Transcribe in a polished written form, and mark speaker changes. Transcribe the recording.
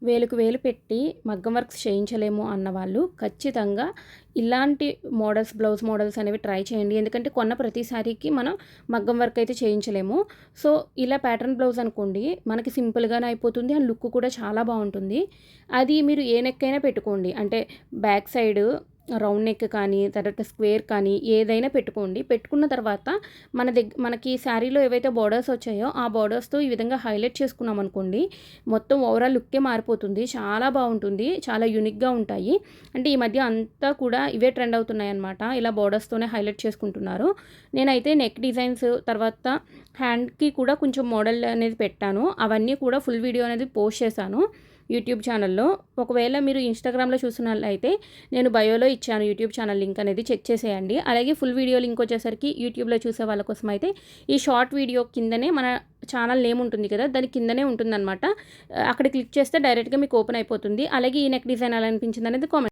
Speaker 1: వేలుకు వేలు పెట్టి మగ్గం వర్క్స్ చేయించలేము అన్నవాళ్ళు ఖచ్చితంగా ఇలాంటి మోడల్స్, బ్లౌజ్ మోడల్స్ అనేవి ట్రై చేయండి. ఎందుకంటే కొన్న ప్రతిసారికి మనం మగ్గం వర్క్ అయితే చేయించలేము. సో ఇలా ప్యాటర్న్ బ్లౌజ్ అనుకోండి, మనకి సింపుల్గానే అయిపోతుంది. అండ్ లుక్ కూడా చాలా బాగుంటుంది. అది మీరు ఏ నెక్ అయినా పెట్టుకోండి. అంటే బ్యాక్ సైడ్ రౌండ్ నెక్ కానీ, తర్వాత స్క్వేర్ కానీ ఏదైనా పెట్టుకోండి. పెట్టుకున్న తర్వాత మనకి శారీలో ఏవైతే బోర్డర్స్ వచ్చాయో ఆ బోర్డర్స్తో ఈ విధంగా హైలైట్ చేసుకున్నాం అనుకోండి, మొత్తం ఓవరాల్ లుక్కే మారిపోతుంది. చాలా బాగుంటుంది. చాలా యూనిక్గా ఉంటాయి. అంటే ఈ మధ్య అంతా కూడా ఇవే ట్రెండ్ అవుతున్నాయి అన్నమాట. ఇలా బోర్డర్స్తోనే హైలైట్ చేసుకుంటున్నారు. నేనైతే నెక్ డిజైన్స్, తర్వాత హ్యాండ్కి కూడా కొంచెం మోడల్ అనేది పెట్టాను. అవన్నీ కూడా ఫుల్ వీడియో అనేది పోస్ట్ చేశాను యూట్యూబ్ ఛానల్లో. ఒకవేళ మీరు ఇన్స్టాగ్రామ్లో చూసినట్లయితే నేను బయోలో ఇచ్చాను యూట్యూబ్ ఛానల్ లింక్ అనేది, చెక్ చేసేయండి. అలాగే ఫుల్ వీడియో లింక్ వచ్చేసరికి యూట్యూబ్లో చూసే వాళ్ళ కోసం అయితే ఈ షార్ట్ వీడియో కిందనే మన ఛానల్ నేమ్ ఉంటుంది కదా, దాని కిందనే ఉంటుందన్నమాట. అక్కడ క్లిక్ చేస్తే డైరెక్ట్గా మీకు ఓపెన్ అయిపోతుంది. అలాగే ఈ నెక్ డిజైన్ ఎలా అనిపించింది అనేది కామెంట్